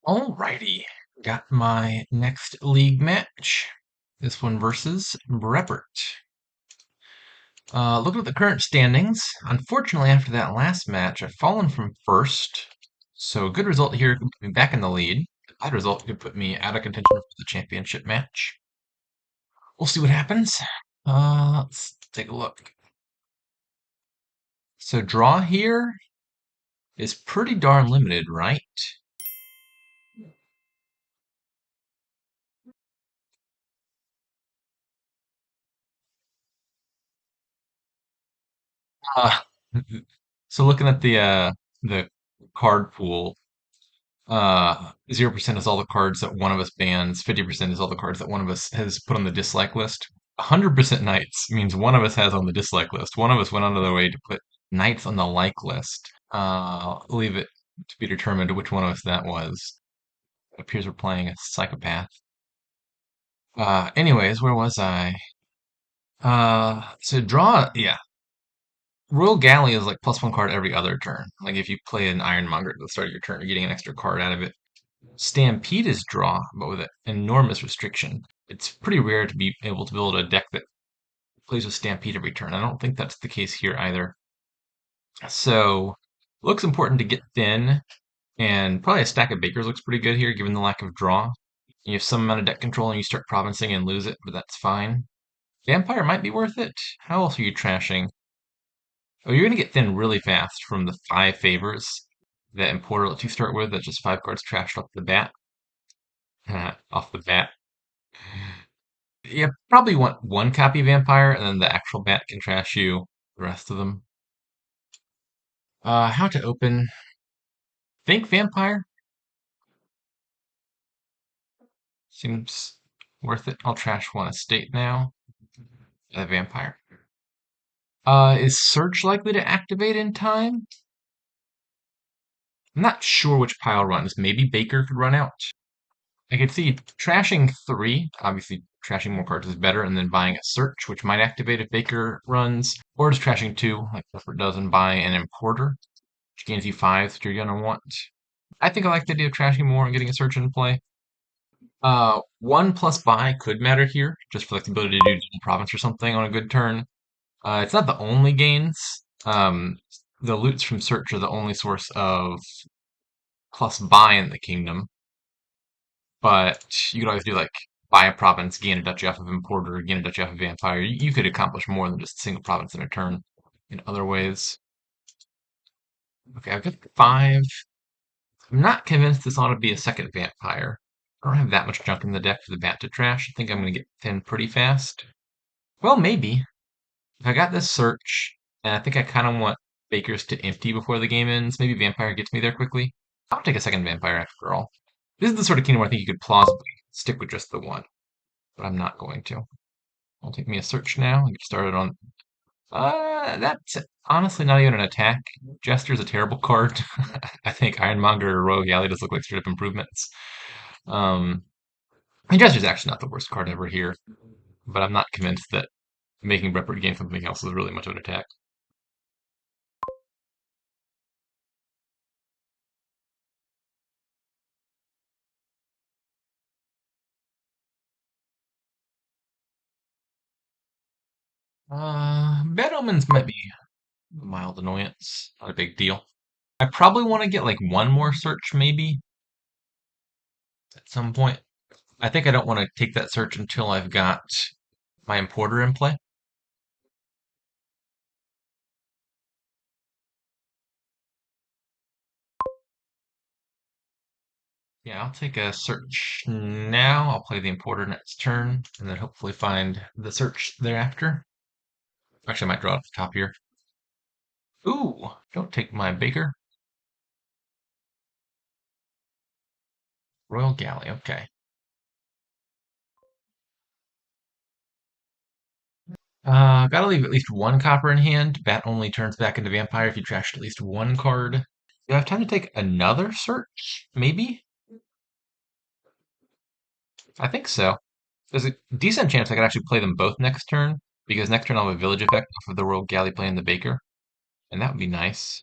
Alrighty, got my next league match. This one versus Breppert. Looking at the current standings, unfortunately after that last match, I've fallen from first. So a good result here could put me back in the lead. A bad result could put me out of contention for the championship match. We'll see what happens. Let's take a look. So draw here is pretty darn limited, right? Uh, so looking at the card pool, 0% is all the cards that one of us bans, 50% is all the cards that one of us has put on the dislike list. 100% knights means one of us has on the dislike list. One of us went out of their way to put knights on the like list. Leave it to be determined which one of us that was. It appears we're playing a psychopath. Anyways, where was I? So draw, yeah. Royal Galley is like +1 card every other turn. Like if you play an Ironmonger at the start of your turn, you're getting an extra card out of it. Stampede is draw, but with an enormous restriction. It's pretty rare to be able to build a deck that plays with Stampede every turn. I don't think that's the case here either. So, looks important to get thin, and probably a stack of Bakers looks pretty good here given the lack of draw. You have some amount of deck control and you start provincing and lose it, but that's fine. Vampire might be worth it. How else are you trashing? Oh, you're gonna get thin really fast from the 5 favors that Importer lets you start with. That's just 5 cards trashed off the bat. Off the bat. You probably want one copy Vampire, and then the actual bat can trash you the rest of them. How to open? Think Vampire seems worth it. I'll trash one estate now. Vampire. Is Search likely to activate in time? I'm not sure which pile runs. Maybe Baker could run out. I could see trashing 3. Obviously, trashing more cards is better, and then buying a Search, which might activate if Baker runs, or just trashing 2, like Clifford does, and buy an Importer, which gains you 5 that you're gonna want. I think I like the idea of trashing more and getting a Search into play. 1 plus buy could matter here, just for like the ability to do Double Province or something on a good turn. It's not the only gains. The loots from Search are the only source of plus buy in the kingdom. But you could always do like buy a province, gain a duchy off of Importer, gain a duchy off of Vampire. You could accomplish more than just a single province in a turn in other ways. Okay, I've got 5. I'm not convinced this ought to be a second Vampire. I don't have that much junk in the deck for the bat to trash. I think I'm going to get thin pretty fast. Well, maybe. If I got this Search, and I think I kind of want Bakers to empty before the game ends, maybe Vampire gets me there quickly. I'll take a second Vampire after all. This is the sort of kingdom where I think you could plausibly stick with just the one, but I'm not going to. I'll take me a Search now and get started on... that's honestly not even an attack. Jester's a terrible card. I think Ironmonger or Rogue Alley just look like straight up improvements. Um, and Jester's actually not the worst card ever here, but I'm not convinced that making Breppert gain something else is really much of an attack. Bad Omens might be a mild annoyance, not a big deal. I probably want to get like one more Search maybe at some point. I think I don't want to take that Search until I've got my Importer in play. Yeah, I'll take a Search now. I'll play the Importer next turn, and then hopefully find the Search thereafter. Actually, I might draw it off the top here. Ooh, don't take my Baker. Royal Galley, okay. Gotta leave at least one copper in hand. Bat only turns back into Vampire if you trashed at least one card. Do I have time to take another Search? Maybe? I think so. There's a decent chance I could actually play them both next turn, because next turn I'll have a Village effect off of the Royal Galley playing the Baker, and that would be nice.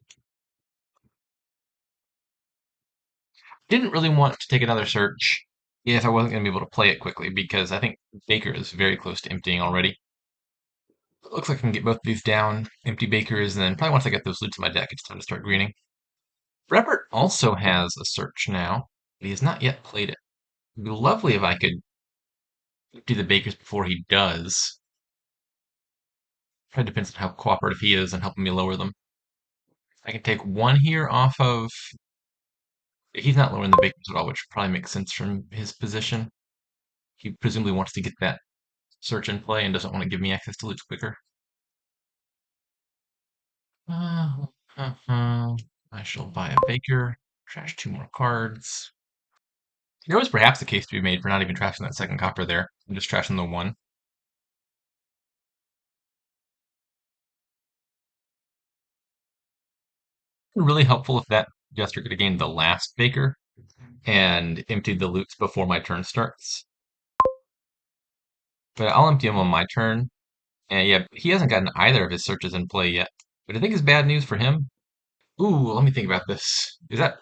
didn't really want to take another search if I wasn't going to be able to play it quickly because I think Baker is very close to emptying already. It looks like I can get both of these down, empty Bakers, and then probably once I get those loots in my deck, it's time to start greening. Breppert also has a search now, but he has not yet played it. It'd be lovely if I could do the Bakers before he does. Probably depends on how cooperative he is and helping me lower them. I can take one here off of. He's not lowering the Bakers at all, which probably makes sense from his position. He presumably wants to get that search in play and doesn't want to give me access to loots quicker. Uh, I shall buy a Baker, trash 2 more cards. There was perhaps a case to be made for not even trashing that second copper there, and just trashing the one. Really helpful if that Jester could have gained the last Baker and emptied the loots before my turn starts. But I'll empty him on my turn. And yeah, he hasn't gotten either of his searches in play yet. But I think it's bad news for him. Ooh, let me think about this. Is that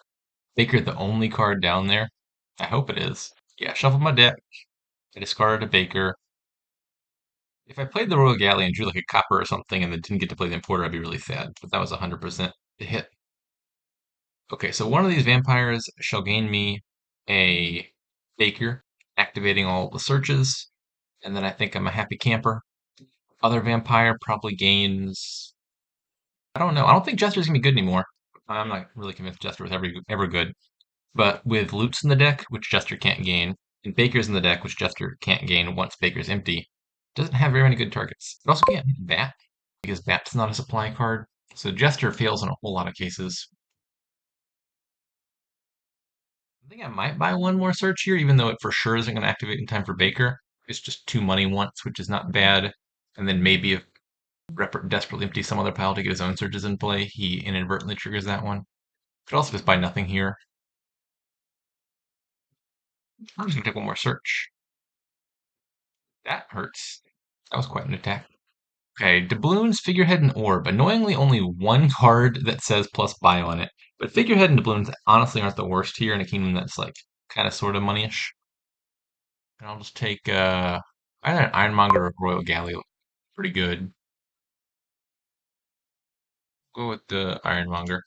Baker the only card down there? I hope it is. Yeah, shuffle my deck. I discarded a Baker. If I played the Royal Galley and drew like a copper or something and then didn't get to play the Importer, I'd be really sad. But that was 100% a hit. Okay, so one of these vampires shall gain me a Baker, activating all the searches, and then I think I'm a happy camper. Other vampire probably gains. I don't know. I don't think Jester's gonna be good anymore. I'm not really convinced Jester was ever good. But with loots in the deck, which Jester can't gain, and Baker's in the deck, which Jester can't gain once Baker's empty, doesn't have very many good targets. It also can't hit Bat, because Bat's not a supply card. So Jester fails in a whole lot of cases. I think I might buy one more search here, even though it for sure isn't going to activate in time for Baker. It's just 2 money once, which is not bad. And then maybe if Breppert desperately empties some other pile to get his own searches in play, he inadvertently triggers that one. Could also just buy nothing here. I'm just going to take one more search. That hurts. That was quite an attack. Okay, doubloons, figurehead, and orb. Annoyingly, only one card that says plus buy on it. But figurehead and doubloons honestly aren't the worst here in a kingdom that's like kind of sort of money-ish. And I'll just take either an Ironmonger or Royal Galley. Pretty good. Go with the Ironmonger.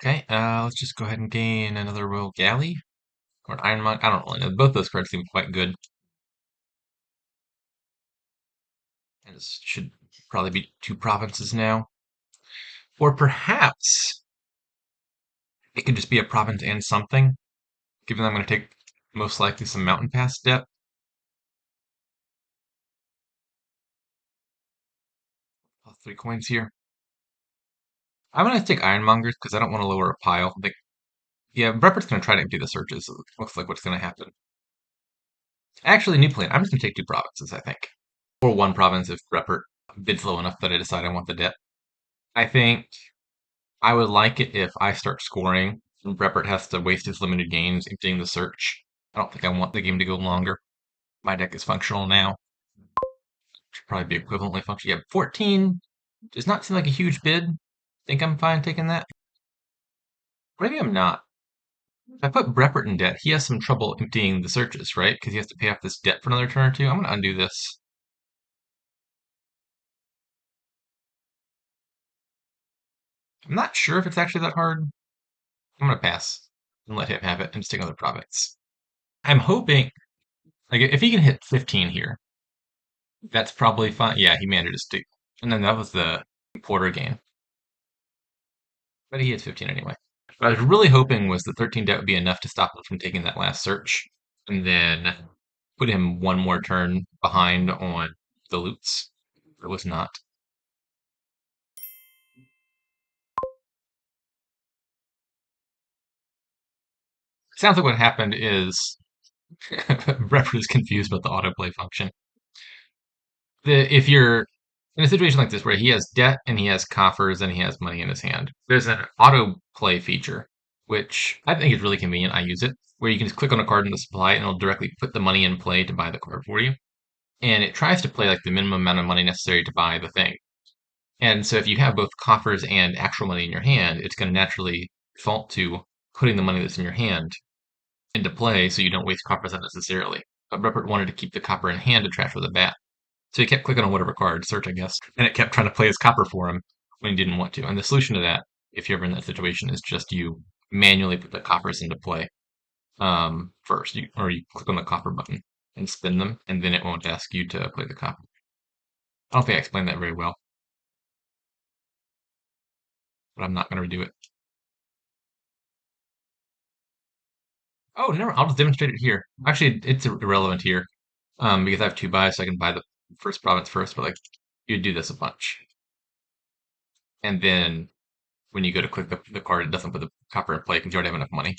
Okay, let's just go ahead and gain another Royal Galley or an Ironmonger. I don't really know. Both those cards seem quite good. And this should probably be 2 provinces now. Or perhaps it could just be a province and something, given that I'm going to take most likely some Mountain Pass debt. 3 coins here. I'm going to take Ironmongers because I don't want to lower a pile. Like, yeah, Breppert's going to try to empty the searches. So it looks like what's going to happen. Actually, new plan. I'm just going to take 2 provinces, I think. Or 1 province if Breppert bids low enough that I decide I want the debt. I think I would like it if I start scoring and Breppert has to waste his limited games emptying the search. I don't think I want the game to go longer. My deck is functional now. Should probably be equivalently functional. Yeah, 14 does not seem like a huge bid. Think I'm fine taking that? Maybe I'm not. If I put Breppert in debt, he has some trouble emptying the searches, right? Because he has to pay off this debt for another turn or two. I'm going to undo this. I'm not sure if it's actually that hard. I'm going to pass and let him have it and just take another province. I'm hoping, like, if he can hit 15 here, that's probably fine. Yeah, he manages to. And then that was the Porter game. But he hits 15 anyway. What I was really hoping was that 13 debt would be enough to stop him from taking that last search. And then put him one more turn behind on the loots. But it was not. sounds like what happened is Breppert is confused about the autoplay function. If you're in a situation like this where he has debt and he has coffers and he has money in his hand, there's an autoplay feature, which I think is really convenient. I use it, where you can just click on a card in the supply and it'll directly put the money in play to buy the card for you. And it tries to play like the minimum amount of money necessary to buy the thing. And so if you have both coffers and actual money in your hand, it's going to naturally default to putting the money that's in your hand into play so you don't waste coppers unnecessarily. But Rupert wanted to keep the copper in hand to trash with a bat. So he kept clicking on whatever card, search, I guess, and it kept trying to play his copper for him when he didn't want to. And the solution to that, if you're ever in that situation, is just you manually put the coppers into play first, or you click on the copper button and spin them, and then it won't ask you to play the copper. I don't think I explained that very well, but I'm not going to redo it. Oh, no, I'll just demonstrate it here. Actually, it's irrelevant here because I have two buys, so I can buy the first province first, but like you do this a bunch. And then when you go to click the card, it doesn't put the copper in play because you already have enough money.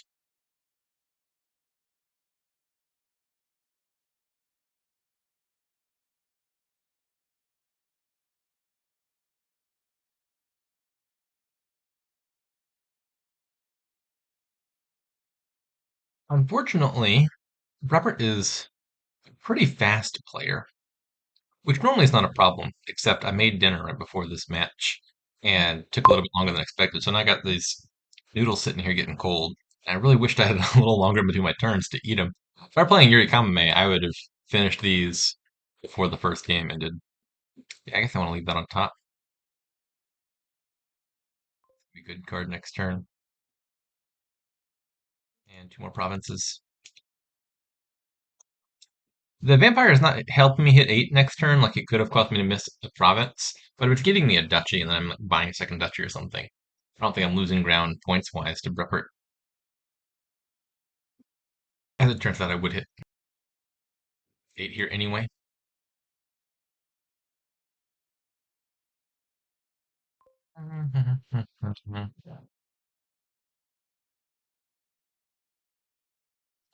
Unfortunately, Robert is a pretty fast player, which normally is not a problem, except I made dinner right before this match and took a little bit longer than expected. So now I got these noodles sitting here getting cold. And I really wished I had a little longer between my turns to eat them. If I were playing Yuri Kamame, I would have finished these before the first game ended. Yeah, I guess I want to leave that on top. Be a good card next turn. And two more provinces. The vampire is not helping me hit 8 next turn like it could have caused me to miss a province, but if it's giving me a duchy and then I'm like, buying a second duchy or something, I don't think I'm losing ground points-wise to breppert. As it turns out, I would hit 8 here anyway.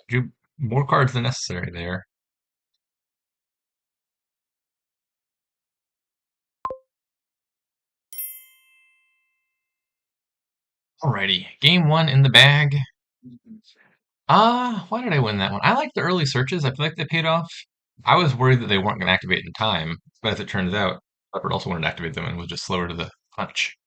Drew more cards than necessary there. Alrighty, game one in the bag. Why did I win that one? I like the early searches. I feel like they paid off. I was worried that they weren't going to activate in time, but as it turns out, Leopard also wanted to activate them and was just slower to the punch.